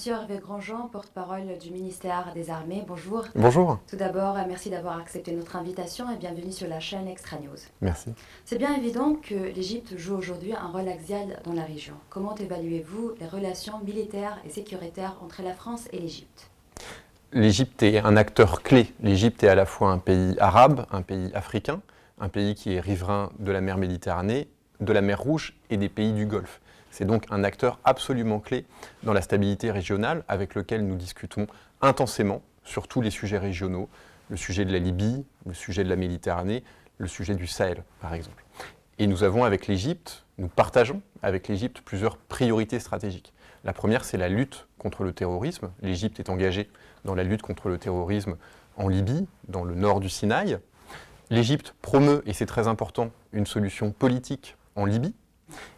Monsieur Hervé Grandjean, porte-parole du ministère des Armées, bonjour. Bonjour. Tout d'abord, merci d'avoir accepté notre invitation et bienvenue sur la chaîne Extra News. Merci. C'est bien évident que l'Égypte joue aujourd'hui un rôle axial dans la région. Comment évaluez-vous les relations militaires et sécuritaires entre la France et l'Égypte ? L'Égypte est un acteur clé. L'Égypte est à la fois un pays arabe, un pays africain, un pays qui est riverain de la mer Méditerranée, de la mer Rouge et des pays du Golfe. C'est donc un acteur absolument clé dans la stabilité régionale avec lequel nous discutons intensément sur tous les sujets régionaux, le sujet de la Libye, le sujet de la Méditerranée, le sujet du Sahel par exemple. Et nous partageons avec l'Égypte plusieurs priorités stratégiques. La première, c'est la lutte contre le terrorisme. L'Égypte est engagée dans la lutte contre le terrorisme en Libye, dans le nord du Sinaï. L'Égypte promeut, et c'est très important, une solution politique en Libye.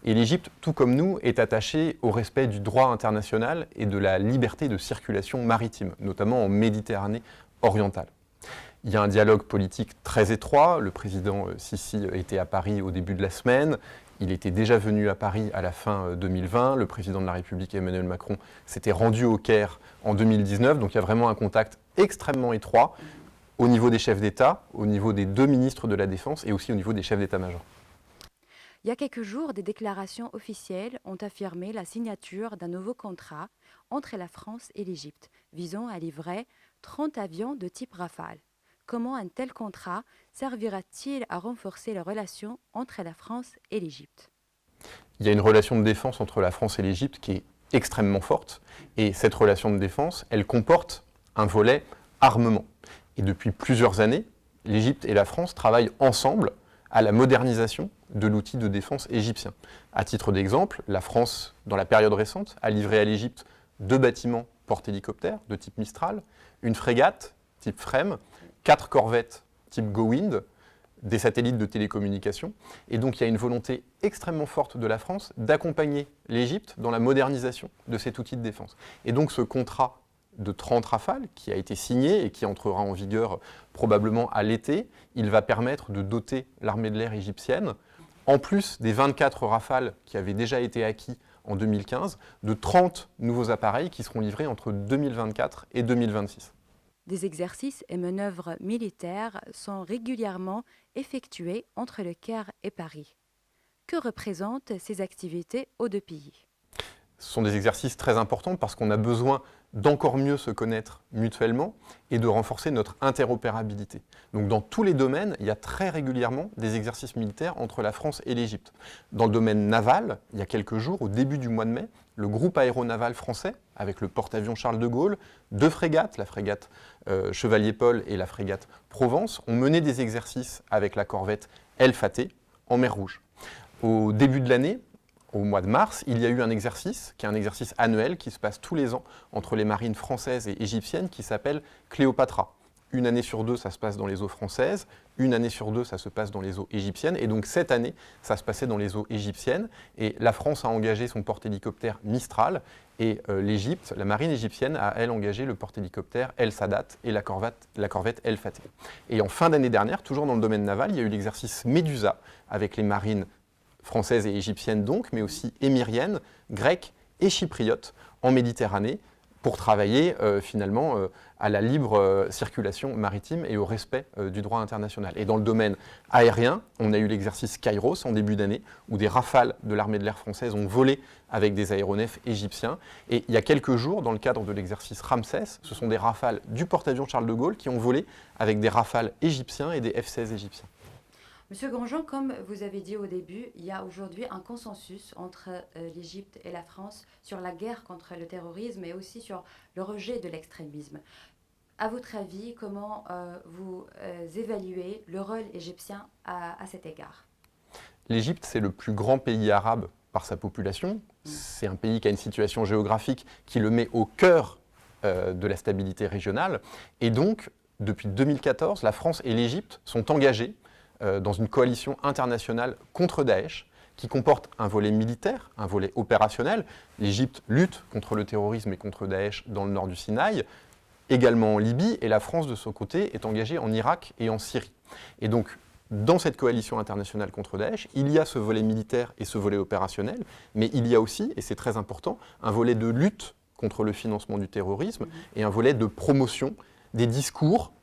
Et l'Égypte, tout comme nous, est attachée au respect du droit international et de la liberté de circulation maritime, notamment en Méditerranée orientale. Il y a un dialogue politique très étroit. Le président Sisi était à Paris au début de la semaine. Il était déjà venu à Paris à la fin 2020. Le président de la République, Emmanuel Macron, s'était rendu au Caire en 2019. Donc il y a vraiment un contact extrêmement étroit au niveau des chefs d'État, au niveau des deux ministres de la Défense et aussi au niveau des chefs d'état-major. Il y a quelques jours, des déclarations officielles ont affirmé la signature d'un nouveau contrat entre la France et l'Égypte, visant à livrer 30 avions de type Rafale. Comment un tel contrat servira-t-il à renforcer les relations entre la France et l'Égypte ? Il y a une relation de défense entre la France et l'Égypte qui est extrêmement forte. Et cette relation de défense, elle comporte un volet armement. Et depuis plusieurs années, l'Égypte et la France travaillent ensemble à la modernisation de l'outil de défense égyptien. À titre d'exemple, la France, dans la période récente, a livré à l'Égypte 2 bâtiments porte-hélicoptères de type Mistral, une frégate type FREMM, 4 corvettes type GoWind, des satellites de télécommunication. Et donc il y a une volonté extrêmement forte de la France d'accompagner l'Égypte dans la modernisation de cet outil de défense. Et donc ce contrat de 30 Rafales qui a été signé et qui entrera en vigueur probablement à l'été, il va permettre de doter l'armée de l'air égyptienne, en plus des 24 Rafales qui avaient déjà été acquis en 2015, de 30 nouveaux appareils qui seront livrés entre 2024 et 2026. Des exercices et manœuvres militaires sont régulièrement effectués entre le Caire et Paris. Que représentent ces activités aux deux pays ? Ce sont des exercices très importants parce qu'on a besoin d'encore mieux se connaître mutuellement et de renforcer notre interopérabilité. Donc dans tous les domaines, il y a très régulièrement des exercices militaires entre la France et l'Égypte. Dans le domaine naval, il y a quelques jours, au début du mois de mai, le groupe aéronaval français, avec le porte-avions Charles de Gaulle, 2 frégates, la frégate Chevalier Paul et la frégate Provence, ont mené des exercices avec la corvette El Fateh en mer Rouge. Au début de l'année, au mois de mars, il y a eu un exercice, qui est un exercice annuel qui se passe tous les ans entre les marines françaises et égyptiennes, qui s'appelle Cléopatra. Une année sur 2, ça se passe dans les eaux françaises, une année sur 2, ça se passe dans les eaux égyptiennes, et donc cette année, ça se passait dans les eaux égyptiennes, et la France a engagé son porte-hélicoptère Mistral, et l'Égypte, la marine égyptienne, a elle engagé le porte-hélicoptère El Sadat et la corvette El Fateh. Et en fin d'année dernière, toujours dans le domaine naval, il y a eu l'exercice Médusa, avec les marines françaises et égyptiennes donc, mais aussi émiriennes, grecques et chypriotes en Méditerranée pour travailler finalement à la libre circulation maritime et au respect du droit international. Et dans le domaine aérien, on a eu l'exercice Kairos en début d'année où des rafales de l'armée de l'air française ont volé avec des aéronefs égyptiens. Et il y a quelques jours, dans le cadre de l'exercice Ramsès, ce sont des rafales du porte-avions Charles de Gaulle qui ont volé avec des rafales égyptiens et des F-16 égyptiens. Monsieur Grandjean, comme vous avez dit au début, il y a aujourd'hui un consensus entre l'Égypte et la France sur la guerre contre le terrorisme et aussi sur le rejet de l'extrémisme. À votre avis, comment vous évaluez le rôle égyptien à cet égard ? L'Égypte, c'est le plus grand pays arabe par sa population. C'est un pays qui a une situation géographique qui le met au cœur de la stabilité régionale. Et donc, depuis 2014, la France et l'Égypte sont engagées dans une coalition internationale contre Daesh qui comporte un volet militaire, un volet opérationnel. L'Égypte lutte contre le terrorisme et contre Daesh dans le nord du Sinaï, également en Libye, et la France, de son côté, est engagée en Irak et en Syrie. Et donc, dans cette coalition internationale contre Daesh, il y a ce volet militaire et ce volet opérationnel, mais il y a aussi, et c'est très important, un volet de lutte contre le financement du terrorisme et un volet de promotion des discours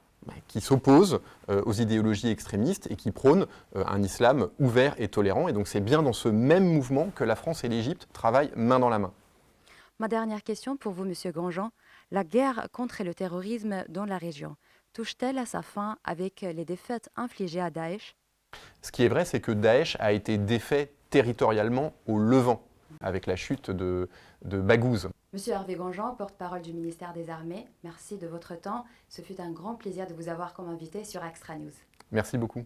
qui s'opposent aux idéologies extrémistes et qui prônent un islam ouvert et tolérant. Et donc c'est bien dans ce même mouvement que la France et l'Égypte travaillent main dans la main. Ma dernière question pour vous, Monsieur Grandjean. La guerre contre le terrorisme dans la région touche-t-elle à sa fin avec les défaites infligées à Daesh? Ce qui est vrai, c'est que Daesh a été défait territorialement au Levant, avec la chute de Baghouz. Monsieur Hervé Grandjean, porte-parole du ministère des Armées, merci de votre temps. Ce fut un grand plaisir de vous avoir comme invité sur Extra News. Merci beaucoup.